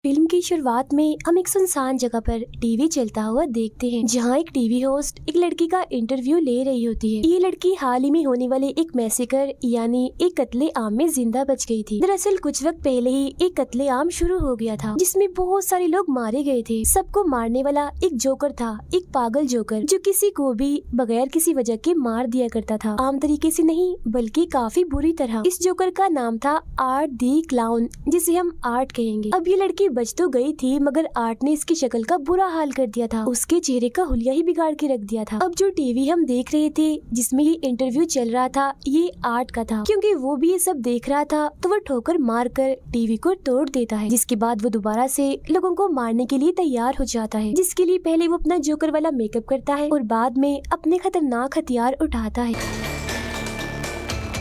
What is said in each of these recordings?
Film की शुरुआत में हम एक सुनसान जगह पर टीवी चलता हुआ देखते हैं, जहां एक टीवी होस्ट एक लड़की का इंटरव्यू ले रही होती है। ये लड़की हाल ही में होने वाले एक मैसेकर यानी एक कत्ले आम में जिंदा बच गई थी। दरअसल कुछ वक्त पहले ही एक कत्ले आम शुरू हो गया था, जिसमें बहुत सारे लोग मारे गए थे। सबको मारने वाला एक जोकर था, एक पागल जोकर जो किसी को भी बगैर किसी वजह के मार दिया करता था। आम तरीके से नहीं, बल्कि काफी बुरी तरह। इस जोकर का नाम था आर्ट दी क्लाउन, जिसे हम आर्ट कहेंगे। अब ये लड़की बच तो गई थी, मगर आर्ट ने इसकी शक्ल का बुरा हाल कर दिया था। उसके चेहरे का हुलिया ही बिगाड़ के रख दिया था। अब जो टीवी हम देख रहे थे जिसमें ये इंटरव्यू चल रहा था, ये आर्ट का था। क्योंकि वो भी ये सब देख रहा था तो वो ठोकर मार कर टीवी को तोड़ देता है, जिसके बाद वो दोबारा से लोगों को मारने के लिए तैयार हो जाता है, जिसके लिए पहले वो अपना जोकर वाला मेकअप करता है और बाद में अपने खतरनाक हथियार उठाता है।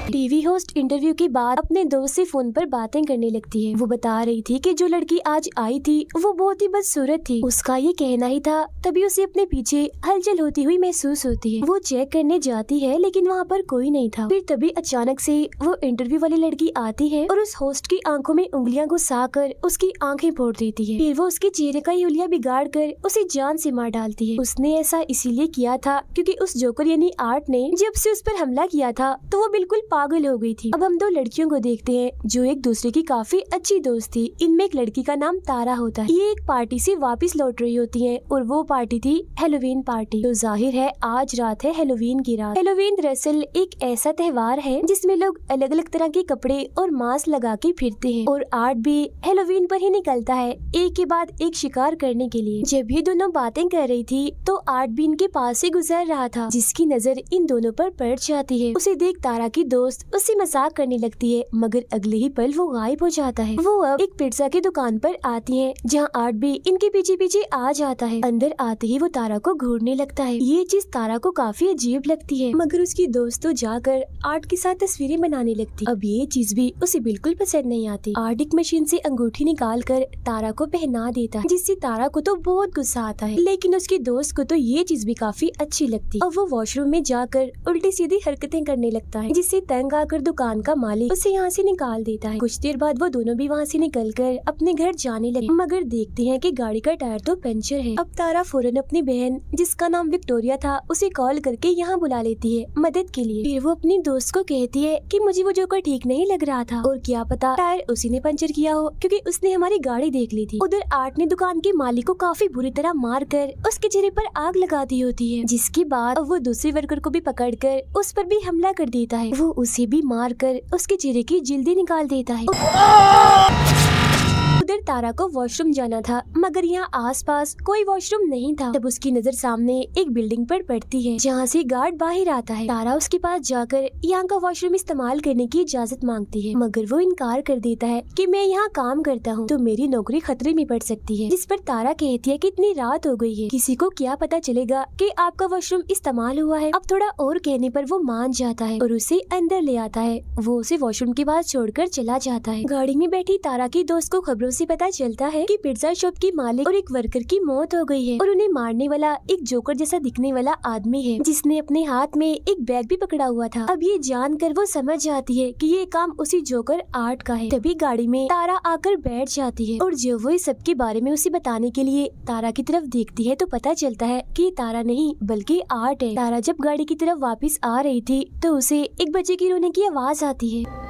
टीवी होस्ट इंटरव्यू के बाद अपने दोस्त से फोन पर बातें करने लगती है। वो बता रही थी कि जो लड़की आज आई थी वो बहुत ही बदसूरत थी, उसका ये कहना ही था, तभी उसे अपने पीछे हलचल होती हुई महसूस होती है। वो चेक करने जाती है लेकिन वहाँ पर कोई नहीं था। फिर तभी अचानक से वो इंटरव्यू वाली लड़की आती है और उस होस्ट की आंखों में उंगलियां घुसा कर उसकी आंखें फोड़ देती है। फिर वो उसके चेहरे का हुलिया बिगाड़ कर उसे जान से मार डालती है। उसने ऐसा इसीलिए किया था क्योंकि उस जोकर यानी आर्ट ने जब से उस पर हमला किया था तो वो बिल्कुल पागल हो गई थी। अब हम दो लड़कियों को देखते हैं जो एक दूसरे की काफी अच्छी दोस्त थी। इनमें एक लड़की का नाम तारा होता है। ये एक पार्टी से वापस लौट रही होती है और वो पार्टी थी हैलोवीन पार्टी। तो जाहिर है आज रात है हैलोवीन की रात। हैलोवीन दरअसल एक ऐसा त्योहार है जिसमें लोग अलग अलग तरह के कपड़े और मास्क लगा के फिरते हैं और आर्ट भी हैलोवीन पर ही निकलता है एक के बाद एक शिकार करने के लिए। जब ये दोनों बातें कर रही थी तो आर्ट भी इनके पास से गुजर रहा था, जिसकी नजर इन दोनों पर पड़ जाती है। उसे देख तारा की दोस्त उससे मजाक करने लगती है, मगर अगले ही पल वो गायब हो जाता है। वो अब एक पिज्जा की दुकान पर आती है जहां आर्ट भी इनके पीछे पीछे आ जाता है। अंदर आते ही वो तारा को घूरने लगता है। ये चीज तारा को काफी अजीब लगती है, मगर उसकी दोस्त तो जाकर आर्ट के साथ तस्वीरें बनाने लगती। अब ये चीज भी उसे बिल्कुल पसंद नहीं आती। आर्ट एक मशीन से अंगूठी निकाल कर तारा को पहना देता है, जिससे तारा को तो बहुत गुस्सा आता है, लेकिन उसकी दोस्त को तो ये चीज भी काफी अच्छी लगती। अब वो वॉशरूम में जाकर उल्टी सीधी हरकतें करने लगता है, जिससे तंग आकर दुकान का मालिक उसे यहाँ से निकाल देता है। कुछ देर बाद वो दोनों भी वहाँ से निकलकर अपने घर जाने लगे, मगर देखते हैं कि गाड़ी का टायर तो पंचर है। अब तारा फौरन अपनी बहन जिसका नाम विक्टोरिया था उसे कॉल करके यहाँ बुला लेती है मदद के लिए। फिर वो अपनी दोस्त को कहती है कि मुझे वो जोकर ठीक नहीं लग रहा था और क्या पता टायर उसी ने पंचर किया हो, क्योंकि उसने हमारी गाड़ी देख ली थी। उधर आर्ट ने दुकान के मालिक को काफी बुरी तरह मार कर उसके चेहरे पर आग लगा दी होती है, जिसके बाद वो दूसरे वर्कर को भी पकड़ कर उस पर भी हमला कर देता है। वो उसे भी मार कर उसके चेहरे की जिल्दी निकाल देता है। उधर तारा को वॉशरूम जाना था, मगर यहाँ आसपास कोई वॉशरूम नहीं था। तब उसकी नजर सामने एक बिल्डिंग पर पड़ती है जहाँ से गार्ड बाहर आता है। तारा उसके पास जाकर यहाँ का वॉशरूम इस्तेमाल करने की इजाजत मांगती है, मगर वो इनकार कर देता है कि मैं यहाँ काम करता हूँ तो मेरी नौकरी खतरे में पड़ सकती है। जिस पर तारा कहती है कि इतनी रात हो गई है, किसी को क्या पता चलेगा कि आपका वॉशरूम इस्तेमाल हुआ है। अब थोड़ा और कहने पर वो मान जाता है और उसे अंदर ले आता है। वो उसे वॉशरूम के पास छोड़कर चला जाता है। गाड़ी में बैठी तारा की दोस्त को खबरों से पता चलता है कि पिज्जा शॉप की मालिक और एक वर्कर की मौत हो गई है और उन्हें मारने वाला एक जोकर जैसा दिखने वाला आदमी है, जिसने अपने हाथ में एक बैग भी पकड़ा हुआ था। अब ये जानकर वो समझ जाती है कि ये काम उसी जोकर आर्ट का है। तभी गाड़ी में तारा आकर बैठ जाती है और जब वो इस सब के बारे में उसे बताने के लिए तारा की तरफ देखती है तो पता चलता है कि ये तारा नहीं बल्कि आर्ट है। तारा जब गाड़ी की तरफ वापस आ रही थी तो उसे एक बच्चे की रोने की आवाज आती है।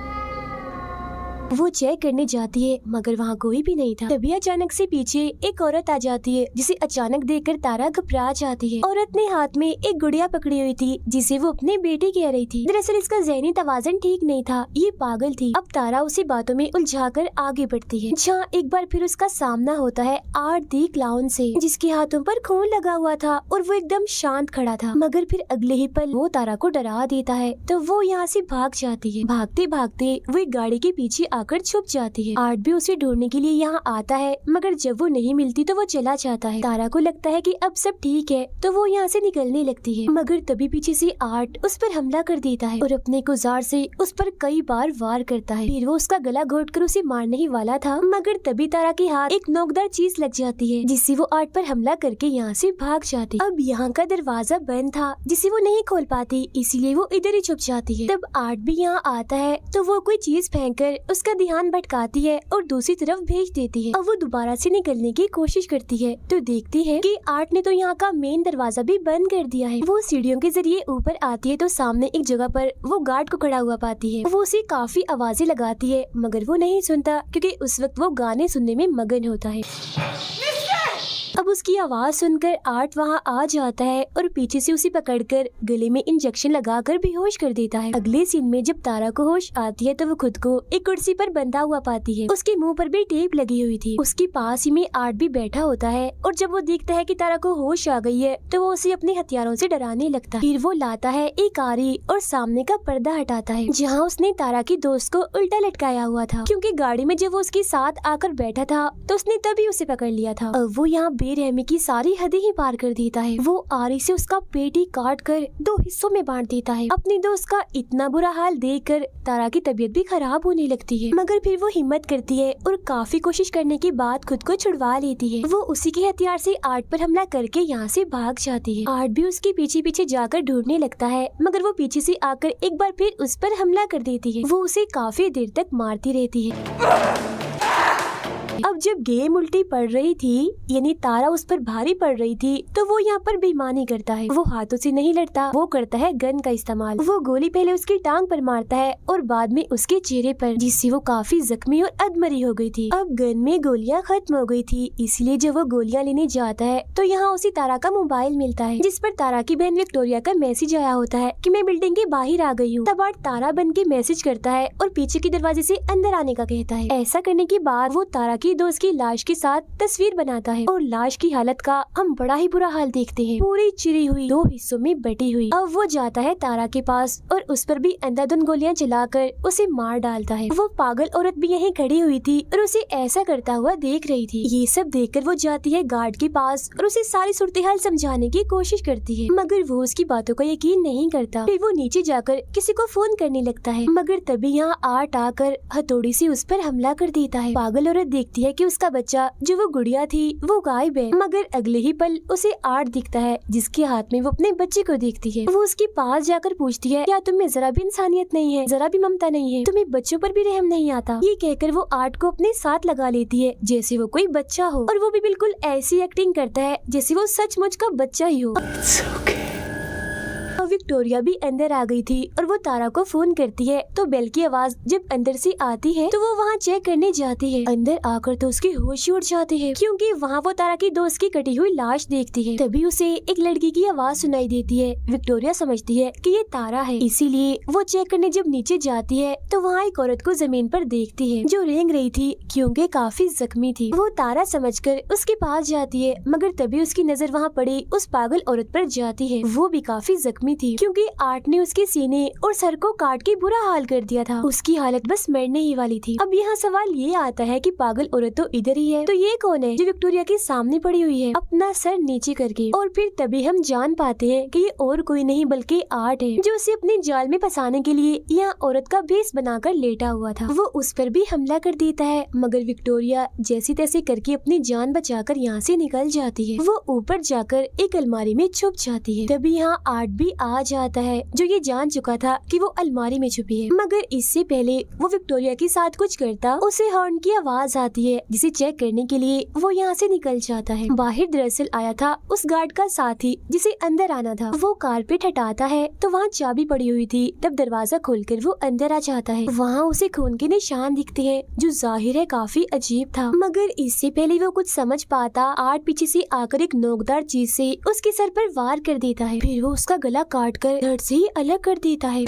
वो चेक करने जाती है, मगर वहाँ कोई भी नहीं था। तभी अचानक से पीछे एक औरत आ जाती है, जिसे अचानक देखकर तारा घबरा जाती है। औरत ने हाथ में एक गुड़िया पकड़ी हुई थी जिसे वो अपने बेटे कह रही थी। दरअसल इसका ज़हनी तवाज़ुन ठीक नहीं था, ये पागल थी। अब तारा उसी बातों में उलझाकर आगे बढ़ती है, जहाँ एक बार फिर उसका सामना होता है आर्ट दी क्लाउन से, जिसके हाथों पर खून लगा हुआ था और वो एकदम शांत खड़ा था। मगर फिर अगले ही पल वो तारा को डरा देता है तो वो यहाँ से भाग जाती है। भागते भागते वो एक गाड़ी के पीछे आकर छुप जाती है। आर्ट भी उसे ढूंढने के लिए यहाँ आता है, मगर जब वो नहीं मिलती तो वो चला जाता है। तारा को लगता है कि अब सब ठीक है तो वो यहाँ से निकलने लगती है, मगर तभी पीछे से आर्ट उस पर हमला कर देता है और अपने औजार से उस पर कई बार वार करता है। फिर वो उसका गला घोटकर उसे मारने ही वाला था, मगर तभी तारा के हाथ एक नोकदार चीज लग जाती है, जिससे वो आर्ट पर हमला करके यहाँ से भाग जाती। अब यहाँ का दरवाजा बंद था जिसे वो नहीं खोल पाती, इसीलिए वो इधर ही छुप जाती है। तब आर्ट भी यहाँ आता है तो वो कोई चीज फेंक कर उसका उसका ध्यान भटकाती है और दूसरी तरफ भेज देती है। अब वो दोबारा से निकलने की कोशिश करती है तो देखती है कि आर्ट ने तो यहाँ का मेन दरवाजा भी बंद कर दिया है। वो सीढ़ियों के जरिए ऊपर आती है तो सामने एक जगह पर वो गार्ड को खड़ा हुआ पाती है। वो उसे काफी आवाजें लगाती है मगर वो नहीं सुनता क्योंकि उस वक्त वो गाने सुनने में मगन होता है। अब उसकी आवाज सुनकर आर्ट वहाँ आ जाता है और पीछे से उसे पकड़कर गले में इंजेक्शन लगाकर बेहोश कर देता है। अगले सीन में जब तारा को होश आती है तो वो खुद को एक कुर्सी पर बंधा हुआ पाती है। उसके मुंह पर भी टेप लगी हुई थी। उसके पास ही में आर्ट भी बैठा होता है और जब वो देखता है कि तारा को होश आ गई है तो वो उसे अपने हथियारों से डराने लगता है। फिर वो लाता है एक आरी और सामने का पर्दा हटाता है जहाँ उसने तारा की दोस्त को उल्टा लटकाया हुआ था, क्योंकि गाड़ी में जब वो उसके साथ आकर बैठा था तो उसने तभी उसे पकड़ लिया था। अब वो यहाँ बेरहमी की सारी हदें ही पार कर देता है। वो आरी से उसका पेट ही काट कर 2 हिस्सों में बांट देता है। अपनी दोस्त का इतना बुरा हाल देखकर तारा की तबीयत भी खराब होने लगती है, मगर फिर वो हिम्मत करती है और काफी कोशिश करने के बाद खुद को छुड़वा लेती है। वो उसी के हथियार से आर्ट पर हमला करके यहाँ से भाग जाती है। आर्ट भी उसके पीछे पीछे जाकर ढूंढने लगता है मगर वो पीछे से आकर एक बार फिर उस पर हमला कर देती है। वो उसे काफी देर तक मारती रहती है। अब जब गेम उल्टी पड़ रही थी यानी तारा उस पर भारी पड़ रही थी तो वो यहाँ पर बेईमानी करता है। वो हाथों से नहीं लड़ता, वो करता है गन का इस्तेमाल। वो गोली पहले उसकी टांग पर मारता है और बाद में उसके चेहरे पर, जिससे वो काफी जख्मी और अधमरी हो गई थी। अब गन में गोलियां खत्म हो गई थी, इसलिए जब वो गोलियां लेने जाता है तो यहाँ उसे तारा का मोबाइल मिलता है जिस पर तारा की बहन विक्टोरिया का मैसेज आया होता है कि मैं बिल्डिंग के बाहर आ गई हूँ। तब आर्ट तारा बन के मैसेज करता है और पीछे के दरवाजे से अंदर आने का कहता है। ऐसा करने के बाद वो तारा की दोस्त की लाश के साथ तस्वीर बनाता है और लाश की हालत का हम बड़ा ही बुरा हाल देखते हैं, पूरी चिरी हुई 2 हिस्सों में बटी हुई। अब वो जाता है तारा के पास और उस पर भी अंधाधुंध गोलियां चलाकर उसे मार डालता है। वो पागल औरत भी यहीं खड़ी हुई थी और उसे ऐसा करता हुआ देख रही थी। ये सब देखकर वो जाती है गार्ड के पास और उसे सारी सूरत हाल समझाने की कोशिश करती है, मगर वो उसकी बातों का यकीन नहीं करता। फिर वो नीचे जाकर किसी को फोन करने लगता है, मगर तभी यहाँ आर्ट आकर हथौड़ी से उस पर हमला कर देता है। पागल औरत देखती है कि उसका बच्चा जो वो गुड़िया थी वो गायब है, मगर अगले ही पल उसे आर्ट दिखता है जिसके हाथ में वो अपने बच्चे को देखती है। वो उसके पास जाकर पूछती है, क्या तुम्हें जरा भी इंसानियत नहीं है, जरा भी ममता नहीं है, तुम्हें बच्चों पर भी रहम नहीं आता? ये कहकर वो आर्ट को अपने साथ लगा लेती है जैसे वो कोई बच्चा हो, और वो भी बिल्कुल ऐसी एक्टिंग करता है जैसे वो सचमुच का बच्चा ही हो। विक्टोरिया भी अंदर आ गई थी और वो तारा को फोन करती है तो बेल की आवाज जब अंदर से आती है तो वो वहाँ चेक करने जाती है। अंदर आकर तो उसके होश उड़ जाते हैं क्योंकि वहाँ वो तारा की दोस्त की कटी हुई लाश देखती है। तभी उसे एक लड़की की आवाज सुनाई देती है। विक्टोरिया समझती है कि ये तारा है, इसीलिए वो चेक करने जब नीचे जाती है तो वहाँ एक औरत को जमीन पर देखती है जो रेंग रही थी क्योंकि काफी जख्मी थी। वो तारा समझकर उसके पास जाती है, मगर तभी उसकी नजर वहाँ पड़ी उस पागल औरत पर जाती है। वो भी काफी जख्मी थी क्योंकि आर्ट ने उसके सीने और सर को काट के बुरा हाल कर दिया था। उसकी हालत बस मरने ही वाली थी। अब यहाँ सवाल ये आता है कि पागल औरत तो इधर ही है, तो ये कौन है जो विक्टोरिया के सामने पड़ी हुई है अपना सर नीचे करके? और फिर तभी हम जान पाते हैं कि ये और कोई नहीं बल्कि आर्ट है जो उसे अपने जाल में फंसाने के लिए यहाँ औरत का भेष बनाकर लेटा हुआ था। वो उस पर भी हमला कर देता है, मगर विक्टोरिया जैसे तैसे करके अपनी जान बचाकर यहाँ से निकल जाती है। वो ऊपर जाकर एक अलमारी में छुप जाती है। तभी यहाँ आर्ट भी आ जाता है जो ये जान चुका था कि वो अलमारी में छुपी है, मगर इससे पहले वो विक्टोरिया के साथ कुछ करता उसे हॉर्न की आवाज आती है जिसे चेक करने के लिए वो यहाँ से निकल जाता है। बाहर दरअसल आया था उस गार्ड का साथी जिसे अंदर आना था। वो कारपेट हटाता है तो वहाँ चाबी पड़ी हुई थी। तब दरवाजा खोलकर वो अंदर आ जाता है। वहाँ उसे खून के निशान दिखते हैं जो जाहिर है काफी अजीब था, मगर इससे पहले वो कुछ समझ पाता आर्ट पीछे से आकर एक नोकदार चीज से उसके सर पर वार कर देता है। फिर वो उसका गला काट कर धड़ से ही अलग कर देता है।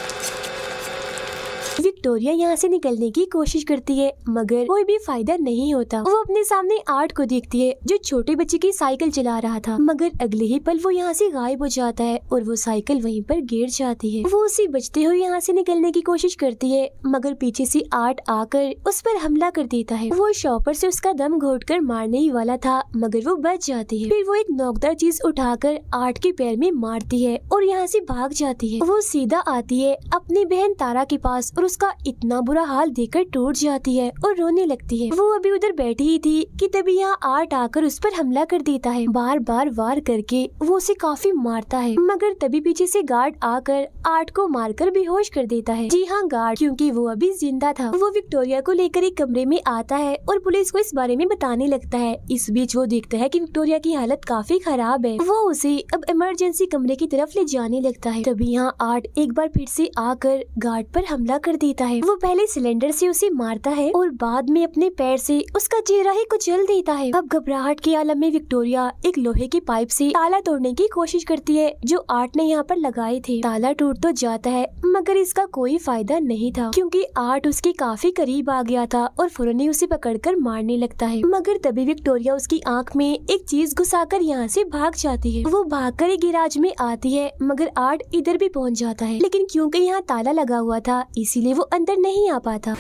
विक्टोरिया यहाँ से निकलने की कोशिश करती है, मगर कोई भी फायदा नहीं होता। वो अपने सामने आर्ट को देखती है जो छोटे बच्चे की साइकिल चला रहा था, मगर अगले ही पल वो यहाँ से गायब हो जाता है और वो साइकिल वहीं पर गिर जाती है। वो उसे बचते हुए यहाँ से निकलने की कोशिश करती है, मगर पीछे से आर्ट आकर उस पर हमला कर देता है। वो शॉपर से उसका दम घोटकर मारने ही वाला था, मगर वो बच जाती है। फिर वो एक नोकदार चीज उठाकर आर्ट के पैर में मारती है और यहाँ से भाग जाती है। वो सीधा आती है अपनी बहन तारा के पास और उसका का इतना बुरा हाल देखकर टूट जाती है और रोने लगती है। वो अभी उधर बैठी ही थी कि तभी यहाँ आर्ट आकर उस पर हमला कर देता है। बार बार वार करके वो उसे काफी मारता है, मगर तभी पीछे से गार्ड आकर आर्ट को मारकर बेहोश कर देता है। जी हाँ, गार्ड, क्योंकि वो अभी जिंदा था। वो विक्टोरिया को लेकर एक कमरे में आता है और पुलिस को इस बारे में बताने लगता है। इस बीच वो देखता है कि विक्टोरिया की हालत काफी खराब है। वो उसे अब इमरजेंसी कमरे की तरफ ले जाने लगता है। तभी यहाँ आर्ट एक बार फिर से आकर गार्ड पर हमला कर देता है। वो पहले सिलेंडर से उसे मारता है और बाद में अपने पैर से उसका चेहरा ही कुचल देता है। अब घबराहट के आलम में विक्टोरिया एक लोहे की पाइप से ताला तोड़ने की कोशिश करती है जो आर्ट ने यहाँ पर लगाए थे। ताला टूट तो जाता है मगर इसका कोई फायदा नहीं था, क्योंकि आर्ट उसके काफी करीब आ गया था और फौरन ही उसे पकड़कर मारने लगता है। मगर तभी विक्टोरिया उसकी आंख में एक चीज घुसाकर यहाँ से भाग जाती है। वो भागकर एक गैराज में आती है, मगर आर्ट इधर भी पहुँच जाता है, लेकिन क्योंकि यहाँ ताला लगा हुआ था इसीलिए वो अंदर नहीं आ पाता।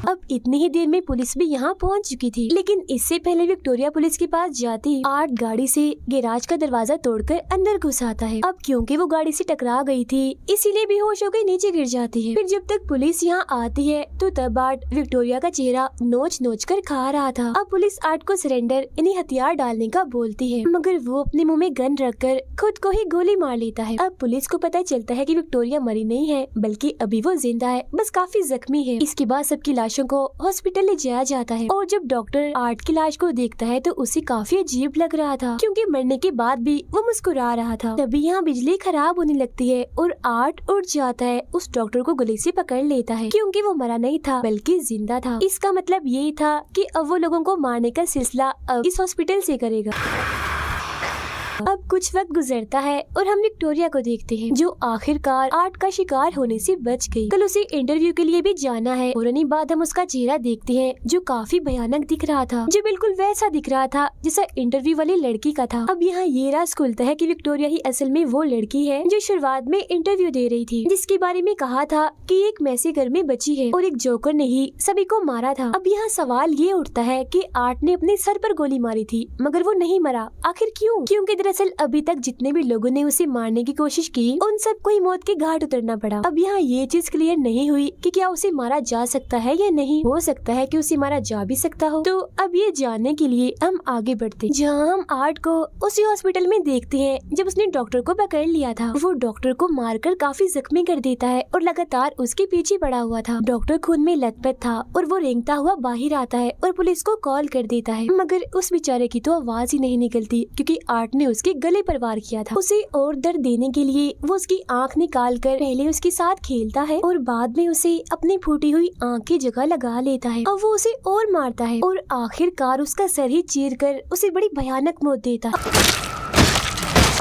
अब इतनी ही देर में पुलिस भी यहाँ पहुँच चुकी थी, लेकिन इससे पहले विक्टोरिया पुलिस के पास जाती आर्ट गाड़ी से गैराज का दरवाजा तोड़कर अंदर घुस आता है। अब क्योंकि वो गाड़ी से टकरा गई थी इसीलिए बेहोश होकर नीचे गिर जाती है। फिर जब तक पुलिस यहाँ आती है तो तब आर्ट विक्टोरिया का चेहरा नोच नोच कर खा रहा था। अब पुलिस आर्ट को सरेंडर यानी हथियार डालने का बोलती है, मगर वो अपने मुँह में गन रखकर खुद को ही गोली मार लेता है। अब पुलिस को पता चलता है कि विक्टोरिया मरी नहीं है, बल्कि अभी वो जिंदा है, बस काफी जख्मी है। इसके बाद सबकी लाशों को हॉस्पिटल ले जाया जाता है और जब डॉक्टर आर्ट की लाश को देखता है तो उसे काफी अजीब लग रहा था, क्योंकि मरने के बाद भी वो मुस्कुरा रहा था। तभी यहाँ बिजली खराब होने लगती है और आर्ट उठ जाता है, उस डॉक्टर को गले से पकड़ लेता है, क्योंकि वो मरा नहीं था बल्कि जिंदा था। इसका मतलब यही था कि अब वो लोगों को मारने का सिलसिला अब इस हॉस्पिटल से करेगा। अब कुछ वक्त गुजरता है और हम विक्टोरिया को देखते हैं, जो आखिरकार आर्ट का शिकार होने से बच गई। कल उसे इंटरव्यू के लिए भी जाना है और उन्हीं बाद हम उसका चेहरा देखते हैं जो काफी भयानक दिख रहा था, जो बिल्कुल वैसा दिख रहा था जैसा इंटरव्यू वाली लड़की का था। अब यहाँ ये राज खुलता है कि विक्टोरिया ही असल में वो लड़की है जो शुरुआत में इंटरव्यू दे रही थी, जिसके बारे में कहा था कि एक मैसे घर में बची है और एक जोकर ने ही सभी को मारा था। अब यहाँ सवाल ये उठता है कि आर्ट ने अपने सर पर गोली मारी थी मगर वो नहीं मरा, आखिर क्यों? क्योंकि दरअसल अभी तक जितने भी लोगों ने उसे मारने की कोशिश की उन सबको ही मौत के घाट उतरना पड़ा। अब यहाँ ये चीज क्लियर नहीं हुई कि क्या उसे मारा जा सकता है या नहीं। हो सकता है कि उसे मारा जा भी सकता हो। तो अब ये जानने के लिए हम आगे बढ़ते, जहाँ हम आर्ट को उसी हॉस्पिटल में देखते हैं जब उसने डॉक्टर को पकड़ लिया था। वो डॉक्टर को मारकर काफी जख्मी कर देता है और लगातार उसके पीछे पड़ा हुआ था। डॉक्टर खून में लथपथ था और वो रेंगता हुआ बाहर आता है और पुलिस को कॉल कर देता है, मगर उस बेचारे की तो आवाज ही नहीं निकलती, क्योंकि आर्ट ने उसके गले पर वार किया था। उसे और दर्द देने के लिए वो उसकी आंख निकाल कर पहले उसके साथ खेलता है और बाद में उसे अपनी फूटी हुई आंख की जगह लगा लेता है। अब वो उसे और मारता है और आखिरकार उसका सर ही चीर कर उसे बड़ी भयानक मौत देता है।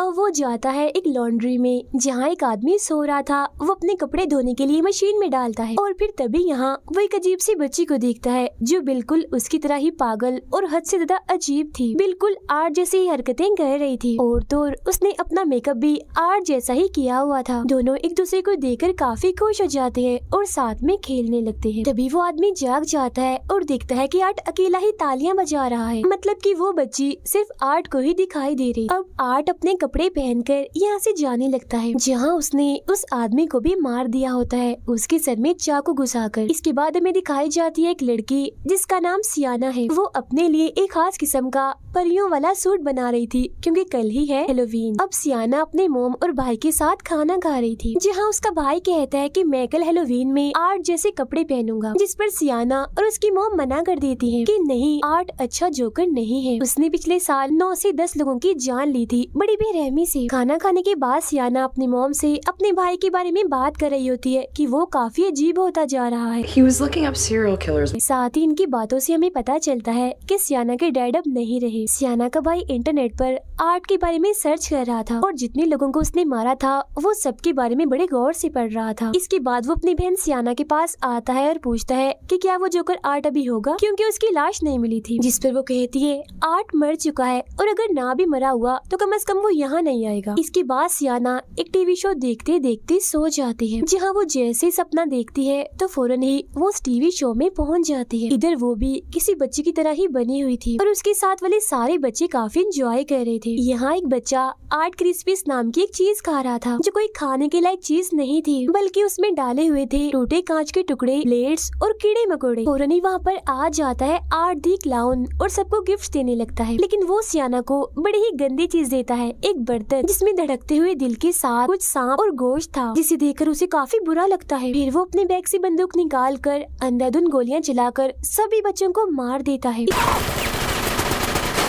अब वो जाता है एक लॉन्ड्री में, जहाँ एक आदमी सो रहा था। वो अपने कपड़े धोने के लिए मशीन में डालता है और फिर तभी यहाँ वो एक अजीब सी बच्ची को देखता है जो बिल्कुल उसकी तरह ही पागल और हद से ज्यादा अजीब थी। बिल्कुल आर्ट जैसी ही हरकतें कर रही थी और तो उसने अपना मेकअप भी आर्ट जैसा ही किया हुआ था। दोनों एक दूसरे को देखकर काफी खुश हो जाते हैं और साथ में खेलने लगते हैं। तभी वो आदमी जाग जाता है और देखता है कि आर्ट अकेला ही तालियां बजा रहा है, मतलब कि वो बच्ची सिर्फ आर्ट को ही दिखाई दे रही। अब आर्ट अपने कपड़े पहनकर यहाँ से जाने लगता है, जहाँ उसने उस आदमी को भी मार दिया होता है, उसके सर में चाकू घुसाकर। इसके बाद हमें दिखाई जाती है एक लड़की जिसका नाम सियाना है। वो अपने लिए एक खास किस्म का परियों वाला सूट बना रही थी, क्योंकि कल ही है हेलोवीन। अब सियाना अपने मोम और भाई के साथ खाना खा रही थी, जहाँ उसका भाई कहता है कि मैं कल हेलोवीन में आर्ट जैसे कपड़े पहनूंगा, जिस पर सियाना और उसकी मोम मना कर देती है कि नहीं, आर्ट अच्छा जोकर नहीं है। उसने पिछले साल 9 से 10 लोगों की जान ली थी बड़ी बेरहमी से। खाना खाने के बाद सियाना अपनी मोम से अपने भाई के बारे में बात कर रही होती है कि वो काफी अजीब होता जा रहा है। He was looking up serial killers. साथ ही इनकी बातों से हमें पता चलता है कि सियाना के डैड अब नहीं रहे। सियाना का भाई इंटरनेट पर आर्ट के बारे में सर्च कर रहा था और जितने लोगों को उसने मारा था वो सबके बारे में बड़े गौर से पढ़ रहा था। इसके बाद वो अपनी बहन सियाना के पास आता है और पूछता है कि क्या वो जोकर आर्ट अभी होगा, क्योंकि उसकी लाश नहीं मिली थी। जिस पर वो कहती है आर्ट मर चुका है और अगर ना भी मरा हुआ तो कम से कम वो यहाँ नहीं आएगा। इसके बाद सियाना एक टीवी शो देखते देखते सो जाती है, जहाँ वो जैसे सपना देखती है तो फौरन ही वो उस टीवी शो में पहुँच जाती है। इधर वो भी किसी बच्चे की तरह ही बनी हुई थी और उसके साथ वाले सारे बच्चे काफी एंजॉय कर रहे थे। यहाँ एक बच्चा आर्ट क्रिस्पीज नाम की एक चीज खा रहा था, जो कोई खाने के लायक चीज नहीं थी, बल्कि उसमें डाले हुए थे टूटे कांच के टुकड़े, प्लेट्स और कीड़े मकोड़े। फौरन ही वहाँ पर आ जाता है आर्ट दी क्लाउन और सबको गिफ्ट देने लगता है, लेकिन वो सियाना को बड़ी ही गंदी चीज देता है, एक बर्तन जिसमें धड़कते हुए दिल के साथ कुछ सांप और गोश्त था, जिसे देखकर उसे काफी बुरा लगता है। फिर वो अपने बैग से बंदूक निकाल कर अंधाधुंध गोलियां चलाकर सभी बच्चों को मार देता है।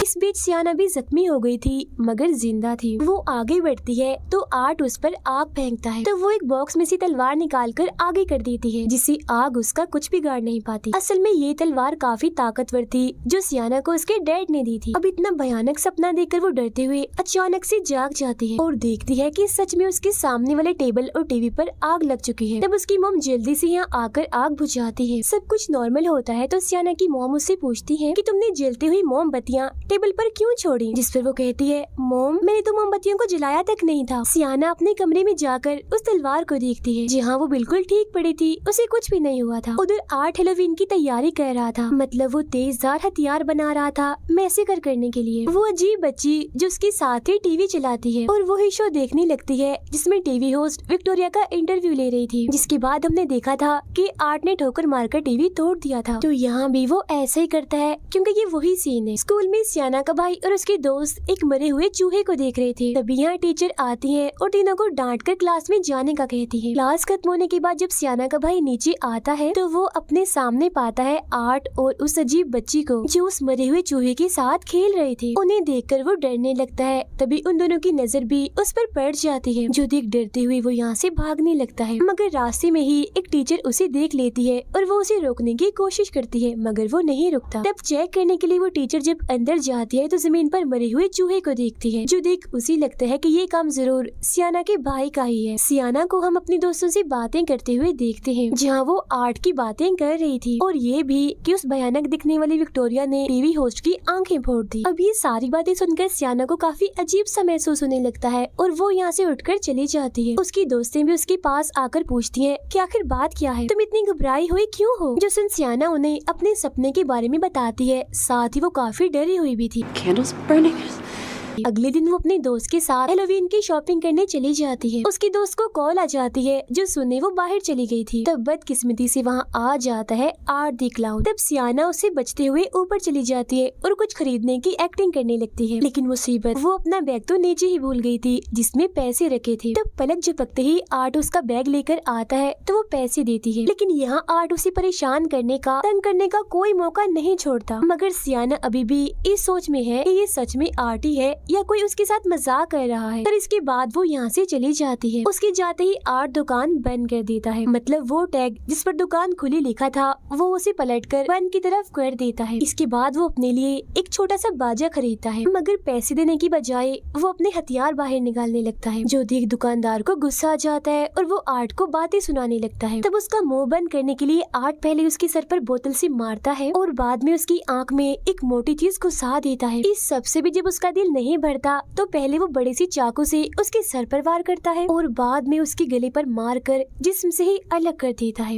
इस बीच सियाना भी जख्मी हो गई थी मगर जिंदा थी। वो आगे बढ़ती है तो आर्ट उस पर आग फेंकता है, तो वो एक बॉक्स में से तलवार निकालकर आगे कर देती है, जिससे आग उसका कुछ भी गाड़ नहीं पाती। असल में ये तलवार काफी ताकतवर थी, जो सियाना को उसके डैड ने दी थी। अब इतना भयानक सपना देखकर वो डरते हुए अचानक से जाग जाती है और देखती है कि सच में उसके सामने वाले टेबल और टीवी पर आग लग चुकी है। तब उसकी मॉम जल्दी से यहाँ आकर आग बुझाती है। सब कुछ नॉर्मल होता है तो सियाना की मॉम उससे पूछती है कि तुमने जलती हुई मोमबत्तियाँ टेबल पर क्यों छोड़ी, जिस पर वो कहती है, मॉम मैंने तो मोमबत्तियों को जलाया तक नहीं था। सियाना अपने कमरे में जाकर उस तलवार को देखती है, जहाँ वो बिल्कुल ठीक पड़ी थी, उसे कुछ भी नहीं हुआ था। उधर आर्ट हेलोवीन की तैयारी कर रहा था, मतलब वो तेजधार हथियार बना रहा था मैसेकर करने के लिए। वो अजीब बच्ची जो उसके साथ ही टीवी चलाती है और वही शो देखने लगती है जिसमें टीवी होस्ट विक्टोरिया का इंटरव्यू ले रही थी, जिसके बाद हमने देखा था कि आर्ट ने ठोकर मारकर टीवी तोड़ दिया था। तो यहाँ भी वो ऐसा ही करता है, क्योंकि ये वही सीन है। स्कूल में सियाना का भाई और उसके दोस्त एक मरे हुए चूहे को देख रहे थे। तभी यहाँ टीचर आती है और तीनों को डांटकर क्लास में जाने का कहती है। क्लास खत्म होने के बाद जब सियाना का भाई नीचे आता है तो वो अपने सामने पाता है आर्ट और उस अजीब बच्ची को, जो उस मरे हुए चूहे के साथ खेल रहे थे। उन्हें देखकर वो डरने लगता है। तभी उन दोनों की नजर भी उस पर पड़ जाती है, जो देख डरते हुए वो यहाँ से भागने लगता है। मगर रास्ते में ही एक टीचर उसे देख लेती है और वो उसे रोकने की कोशिश करती है, मगर वो नहीं रुकता। तब चेक करने के लिए वो टीचर जब अंदर जाती है तो जमीन पर मरे हुए चूहे को देखती है, जो देख उसे लगता है कि ये काम जरूर सियाना के भाई का ही है। सियाना को हम अपने दोस्तों से बातें करते हुए देखते हैं, जहाँ वो आर्ट की बातें कर रही थी और ये भी कि उस भयानक दिखने वाली विक्टोरिया ने टीवी होस्ट की आंखें फोड़ दी। अब ये सारी बातें सुनकर सियाना को काफी अजीब सा महसूस होने लगता है और वो यहाँ से उठकर चली जाती है। उसकी दोस्तें भी उसके पास आकर पूछती हैं कि आखिर बात क्या है, तुम इतनी घबराई हुई क्यों हो। जो सुन सियाना उन्हें अपने सपने के बारे में बताती है, साथ ही वो काफी डरी हुई भी थी। Candles burning. अगले दिन वो अपने दोस्त के साथ हेलोवीन की शॉपिंग करने चली जाती है। उसकी दोस्त को कॉल आ जाती है, जो सुनने वो बाहर चली गई थी। तब बदकिस्मती से वहाँ आ जाता है आर्ट दी क्लाउन। तब सियाना उसे बचते हुए ऊपर चली जाती है और कुछ खरीदने की एक्टिंग करने लगती है, लेकिन मुसीबत, वो अपना बैग तो नीचे ही भूल गई थी जिसमें पैसे रखे थे। तब पलक झपकते ही आर्ट उसका बैग लेकर आता है तो वो पैसे देती है, लेकिन यहाँ आर्ट उसे परेशान करने का, तंग करने का कोई मौका नहीं छोड़ता। मगर सियाना अभी भी इस सोच में है कि ये सच में आर्ट ही है या कोई उसके साथ मजाक कर रहा है। पर इसके बाद वो यहाँ से चली जाती है। उसके जाते ही आर्ट दुकान बंद कर देता है, मतलब वो टैग जिस पर दुकान खुली लिखा था वो उसे पलटकर बंद की तरफ कर देता है। इसके बाद वो अपने लिए एक छोटा सा बाजा खरीदता है, मगर पैसे देने की बजाय वो अपने हथियार बाहर निकालने लगता है, जो देख दुकानदार को गुस्सा आ जाता है और वो आर्ट को बातें सुनाने लगता है। तब उसका मुंह बंद करने के लिए आर्ट पहले उसके सर पर बोतल से मारता है और बाद में उसकी आंख में एक मोटी चीज घुसा देता है। इस सबसे भी जब उसका दिल नहीं भरता तो पहले वो बड़े सी चाकू से उसके सर पर वार करता है और बाद में उसके गले पर मारकर जिस्म से ही अलग कर देता है।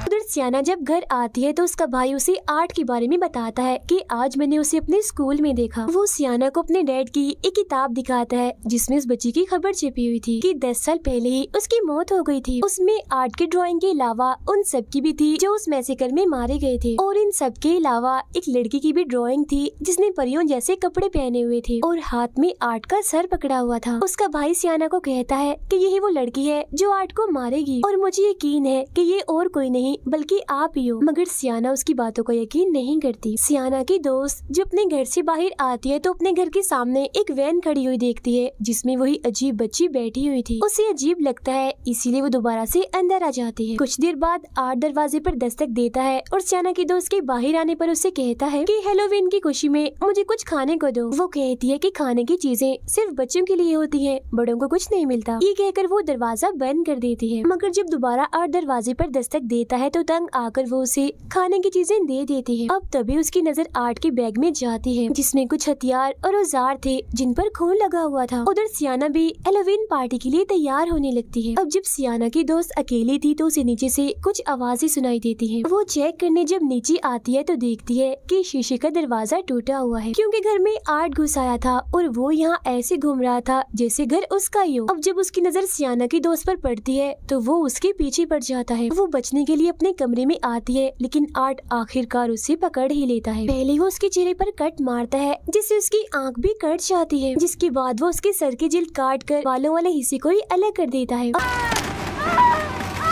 उधर सियाना जब घर आती है तो उसका भाई उसे आर्ट के बारे में बताता है कि आज मैंने उसे अपने स्कूल में देखा। वो सियाना को अपने डैड की एक किताब दिखाता है जिसमें उस बच्ची की खबर छिपी हुई थी कि 10 साल पहले ही उसकी मौत हो गई थी। उसमें आर्ट की ड्राइंग के अलावा उन सब की भी थी जो उस मैसेकर में मारे गए थे, और इन सब के अलावा एक लड़की की भी ड्राइंग थी जिसने परियों जैसे कपड़े पहने हुए थे और हाथ में आर्ट का सर पकड़ा हुआ था। उसका भाई सियाना को कहता है कि यही वो लड़की है जो आर्ट को मारेगी और मुझे यकीन है कि ये और कोई नहीं बल्कि आप ही हो। मगर सियाना उसकी बातों को यकीन नहीं करती। सियाना की दोस्त जब अपने घर से बाहर आती है तो अपने घर के सामने एक वैन खड़ी हुई देखती है जिसमें वही अजीब बच्ची बैठी हुई थी। उसे अजीब लगता है, इसीलिए वो दोबारा से अंदर आ जाती है। कुछ देर बाद आर्ट दरवाजे पर दस्तक देता है और सियाना की दोस्त के बाहर आने पर उससे कहता है कि हेलोवीन की खुशी में मुझे कुछ खाने को दो। वो कहती है कि खाने की चीजें सिर्फ बच्चों के लिए होती है, बड़ों को कुछ नहीं मिलता। ये कहकर वो दरवाजा बंद कर देती है। मगर जब दोबारा आर्ट दरवाजे पर दस्तक देता है तो तंग आकर वो उसे खाने की चीजें दे देती है। अब तभी उसकी नजर आर्ट के बैग में जाती है जिसमें कुछ हथियार और औजार थे जिन पर खून लगा हुआ था। उधर सियाना भी हैलोवीन पार्टी के लिए तैयार होने लगती है। अब जब सियाना की दोस्त अकेली थी तो उसे नीचे से कुछ आवाजें सुनाई देती हैं। वो चेक करने जब नीचे आती है तो देखती है कि शीशे का दरवाजा टूटा हुआ है क्योंकि घर में आर्ट घुस आया था और वो यहाँ ऐसे घूम रहा था जैसे घर उसका ही हो। अब जब उसकी नजर सियाना की दोस्त पर पड़ती है तो वो उसके पीछे पड़ जाता है। वो बचने के लिए अपने कमरे में आती है लेकिन आर्ट आखिरकार उसे पकड़ ही लेता है। पहले वो उसके चेहरे पर कट मारता है जिससे उसकी आंख भी कट जाती है, जिसके बाद वो उसके सर की जिल्द काट कर बालों वाले हिस्से को ही अलग कर देता है।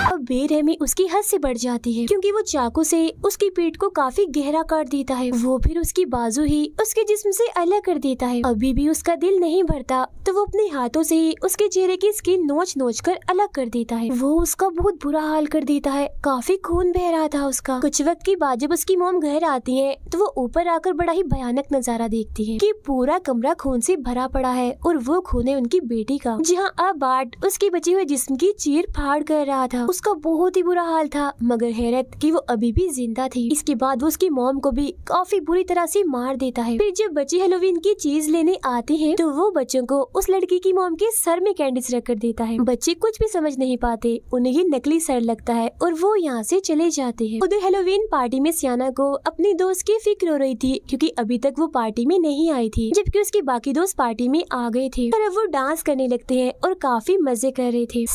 अब बेरहमी उसकी हद से बढ़ जाती है क्योंकि वो चाकू से उसकी पीठ को काफी गहरा काट देता है। वो फिर उसकी बाजू ही उसके जिस्म से अलग कर देता है। अभी भी उसका दिल नहीं भरता तो वो अपने हाथों से ही उसके चेहरे की स्किन नोच नोच कर अलग कर देता है। वो उसका बहुत बुरा हाल कर देता है, काफी खून बह रहा था उसका। कुछ वक्त के बाद जब उसकी मॉम घर आती है तो वो ऊपर आकर बड़ा ही भयानक नजारा देखती है कि पूरा कमरा खून से भरा पड़ा है और वो खून है उनकी बेटी का, जहाँ अब आर्ट उसके बचे हुए जिस्म की चीर फाड़ कर रहा था। उसका बहुत ही बुरा हाल था मगर हैरत कि वो अभी भी जिंदा थी। इसके बाद वो उसकी मॉम को भी काफी बुरी तरह से मार देता है। फिर जब बच्चे हैलोवीन की चीज लेने आते हैं तो वो बच्चों को उस लड़की की मॉम के सर में कैंडीज रख कर देता है। बच्चे कुछ भी समझ नहीं पाते, उन्हें ये नकली सर लगता है और वो यहाँ से चले जाते हैं। उधर हैलोवीन पार्टी में सियाना को अपनी दोस्त की फिक्र हो रही थी क्योंकि अभी तक वो पार्टी में नहीं आई थी, जबकि उसके बाकी दोस्त पार्टी में आ गए थे और अब वो डांस करने लगते हैं और काफी मजे कर रहे थे।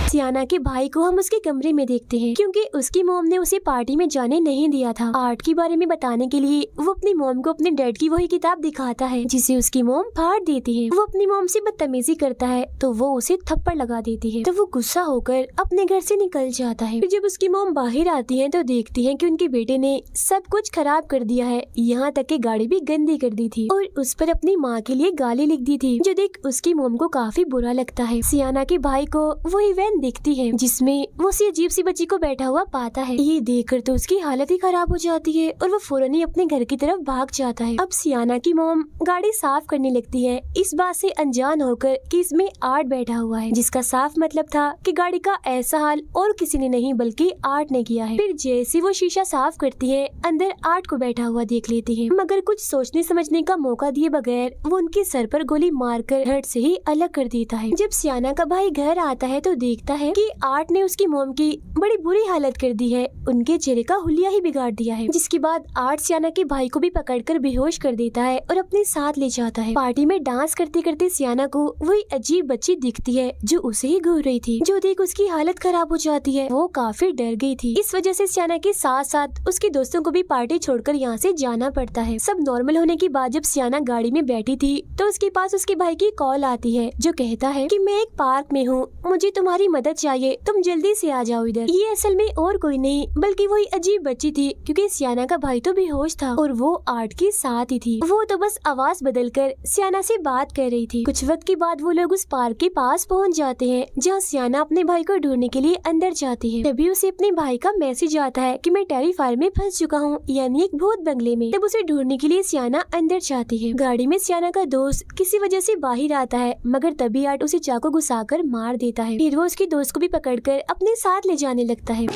सियाना के भाई को हम उसके कमरे में देखते हैं क्योंकि उसकी मॉम ने उसे पार्टी में जाने नहीं दिया था। आर्ट के बारे में बताने के लिए वो अपनी मॉम को अपने डैड की वही किताब दिखाता है जिसे उसकी मॉम फाड़ देती है। वो अपनी मॉम से बदतमीजी करता है तो वो उसे थप्पड़ लगा देती है तो वो गुस्सा होकर अपने घर से निकल जाता है। फिर जब उसकी मॉम बाहर आती है तो देखती है कि उनके बेटे ने सब कुछ खराब कर दिया है, यहाँ तक कि गाड़ी भी गंदी कर दी थी और उस पर अपनी माँ के लिए गाली लिख दी थी, जो देख उसकी मॉम को काफी बुरा लगता है। सियाना के भाई को वही वैन दिखती है जिसमें वो उसी अजीब सी बच्ची को बैठा हुआ पाता है। ये देखकर तो उसकी हालत ही खराब हो जाती है और वो फौरन ही अपने घर की तरफ भाग जाता है। अब सियाना की मॉम गाड़ी साफ करने लगती है इस बात से अनजान होकर कि इसमें आर्ट बैठा हुआ है, जिसका साफ मतलब था कि गाड़ी का ऐसा हाल और किसी ने नहीं बल्कि आर्ट ने किया है। फिर जैसे वो शीशा साफ करती है अंदर आर्ट को बैठा हुआ देख लेती है, मगर कुछ सोचने समझने का मौका दिए बगैर वो उनके सर पर गोली मारकर हट से ही अलग कर देता है। जब सियाना का भाई घर आता है तो देखता है कि आर्ट ने उसकी मॉम की बड़ी बुरी हालत कर दी है, उनके चेहरे का हुलिया ही बिगाड़ दिया है। जिसके बाद आर्ट सियाना के भाई को भी पकड़कर बेहोश कर देता है और अपने साथ ले जाता है। पार्टी में डांस करते करते सियाना को वही अजीब बच्ची दिखती है जो उसे ही घूर रही थी, जो देख उसकी हालत खराब हो जाती है। वो काफी डर गई थी, इस वजह से सियाना के साथ साथ उसके दोस्तों को भी पार्टी छोड़कर यहाँ से जाना पड़ता है। सब नॉर्मल होने के बाद जब सियाना गाड़ी में बैठी थी तो उसके पास उसके भाई की कॉल आती है जो कहता है कि मैं एक पार्क में हूँ, मुझे तुम्हारी मदद चाहिए, तुम जल्दी से आ जाओ इधर। ये असल में और कोई नहीं बल्कि वही अजीब बच्ची थी क्योंकि सियाना का भाई तो बेहोश था और वो आर्ट के साथ ही थी। वो तो बस आवाज बदलकर सियाना से बात कर रही थी। कुछ वक्त के बाद वो लोग उस पार्क के पास पहुंच जाते हैं जहाँ सियाना अपने भाई को ढूंढने के लिए अंदर जाती है। तभी उसे अपने भाई का मैसेज आता है कि मैं टेरिफायर में फंस चुका हूँ, यानी एक भूत बंगले में। तब उसे ढूंढने के लिए सियाना अंदर जाती है। गाड़ी में सियाना का दोस्त किसी वजह से बाहर आता है मगर तभी आर्ट उसे चाकू घुसाकर मार देता है। फिर वो उसके दोस्त को भी पकड़कर अपने साथ ले जाने लगता है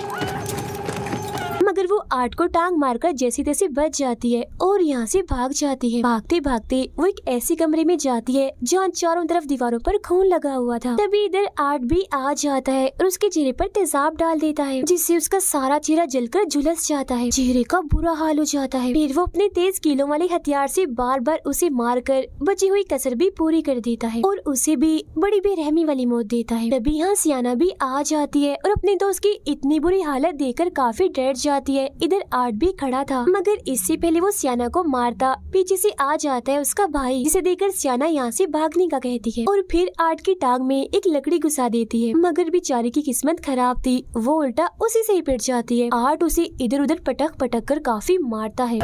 मगर वो आर्ट को टांग मारकर जैसी तैसी बच जाती है और यहाँ से भाग जाती है। भागते भागते वो एक ऐसे कमरे में जाती है जहाँ चारों तरफ दीवारों पर खून लगा हुआ था। तभी इधर आर्ट भी आ जाता है और उसके चेहरे पर तेजाब डाल देता है जिससे उसका सारा चेहरा जलकर झुलस जाता है। चेहरे का बुरा हाल हो जाता है। फिर वो अपने तेज कीलों वाले हथियार से बार बार उसे मारकर बची हुई कसर भी पूरी कर देता है और उसे भी बड़ी बेरहमी वाली मौत देता है। तभी यहाँ सियाना भी आ जाती है और अपने दोस्त की इतनी बुरी हालत देखकर काफी डर जाती है। इधर आर्ट भी खड़ा था मगर इससे पहले वो सियाना को मारता पीछे से आ जाता है उसका भाई, जिसे देखकर सियाना यहाँ से भागने का कहती है और फिर आर्ट की टांग में एक लकड़ी घुसा देती है मगर बेचारी की किस्मत खराब थी, वो उल्टा उसी से ही पिट जाती है। आर्ट उसे इधर उधर पटक पटक कर काफी मारता है।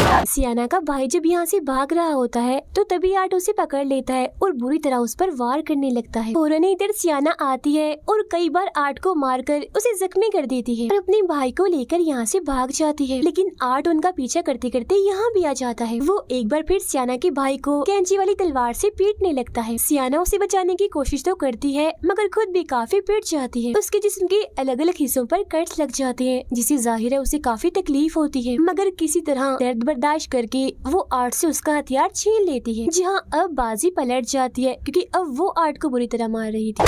सियाना का भाई जब यहाँ से भाग रहा होता है तो तभी आर्ट उसे पकड़ लेता है और बुरी तरह उस पर वार करने लगता है। फौरन इधर सियाना आती है और कई बार आर्ट को मारकर उसे जख्मी कर देती है और अपने भाई को लेकर यहाँ से भाग जाती है। लेकिन आर्ट उनका पीछा करते करते यहाँ भी आ जाता है। वो एक बार फिर सियाना के भाई को कैंची वाली तलवार से पीटने लगता है। सियाना उसे बचाने की कोशिश तो करती है मगर खुद भी काफी पीट जाती है। उसके जिस्म के अलग अलग हिस्सों पर कट्स लग जाते हैं जिससे जाहिर है उसे काफी तकलीफ होती है, मगर किसी तरह दर्द बर्दाश्त करके वो आर्ट से उसका हथियार छीन लेती है। जहाँ अब बाजी पलट जाती है क्योंकि अब वो आर्ट को बुरी तरह मार रही थी।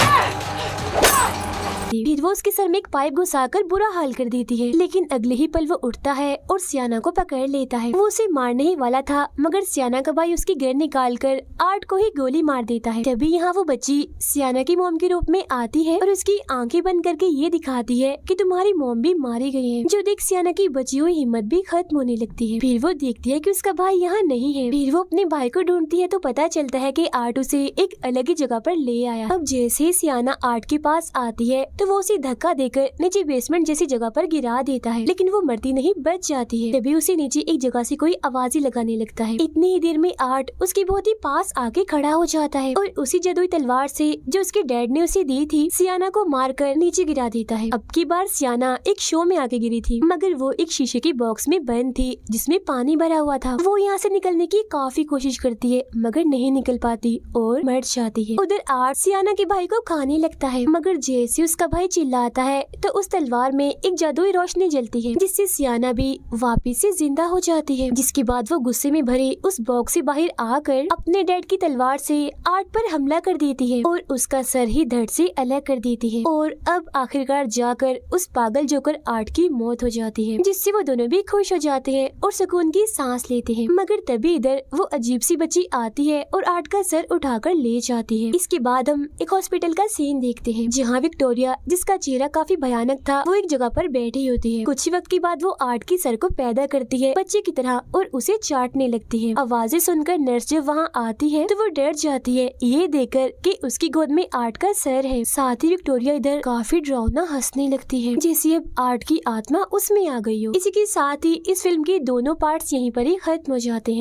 फिर वो उसके सर में एक पाइप घुसाकर बुरा हाल कर देती है, लेकिन अगले ही पल वो उठता है और सियाना को पकड़ लेता है। वो उसे मारने ही वाला था मगर सियाना का भाई उसकी गन निकालकर आर्ट को ही गोली मार देता है। तभी यहाँ वो बच्ची सियाना की मोम के रूप में आती है और उसकी आंखें बंद करके ये दिखाती है कि तुम्हारी मोम भी मारी गई है। जो देख सियाना की बची हुई हिम्मत भी खत्म होने लगती है। फिर वो देखती है कि उसका भाई यहाँ नहीं है। फिर वो अपने भाई को ढूंढती है तो पता चलता है कि आर्ट उसे एक अलग ही जगह पर ले आया। अब जैसे ही सियाना आर्ट के पास आती है तो वो उसे धक्का देकर नीचे बेसमेंट जैसी जगह पर गिरा देता है, लेकिन वो मरती नहीं, बच जाती है। तभी उसे नीचे एक जगह से कोई आवाज़ें लगाने लगता है। इतनी ही देर में आर्ट उसके बहुत ही पास आके खड़ा हो जाता है और उसी जादुई तलवार से जो उसके डैड ने उसे दी थी सियाना को मारकर नीचे गिरा देता है। अब की बार सियाना एक शो में आके गिरी थी मगर वो एक शीशे की बॉक्स में बंद थी जिसमें पानी भरा हुआ था। वो यहाँ से निकलने की काफी कोशिश करती है मगर नहीं निकल पाती और मर जाती है। उधर आर्ट सियाना के भाई को खाने लगता है मगर जैसे उसका भाई चिल्लाता है तो उस तलवार में एक जादुई रोशनी जलती है जिससे सियाना भी वापिस से जिंदा हो जाती है। जिसके बाद वो गुस्से में भरे उस बॉक्स से बाहर आकर अपने डैड की तलवार से आर्ट पर हमला कर देती है और उसका सर ही धड़ से अलग कर देती है। और अब आखिरकार जाकर उस पागल जोकर आर्ट की मौत हो जाती है जिससे वो दोनों भी खुश हो जाते हैं और सुकून की सांस लेते हैं। मगर तभी इधर वो अजीब सी बच्ची आती है और आर्ट का सर उठाकर ले जाती है। इसके बाद हम एक हॉस्पिटल का सीन देखते हैं जहाँ विक्टोरिया, जिसका चेहरा काफी भयानक था, वो एक जगह पर बैठी होती है। कुछ वक्त के बाद वो आर्ट की सर को पैदा करती है बच्चे की तरह और उसे चाटने लगती है। आवाजें सुनकर नर्स जब वहाँ आती है तो वो डर जाती है ये देखकर कि उसकी गोद में आर्ट का सर है। साथ ही विक्टोरिया इधर काफी डरावना हंसने लगती है जैसे अब आर्ट की आत्मा उसमें आ गई हो। इसी के साथ ही इस फिल्म के दोनों पार्ट्स यहीं पर ही खत्म हो जाते हैं।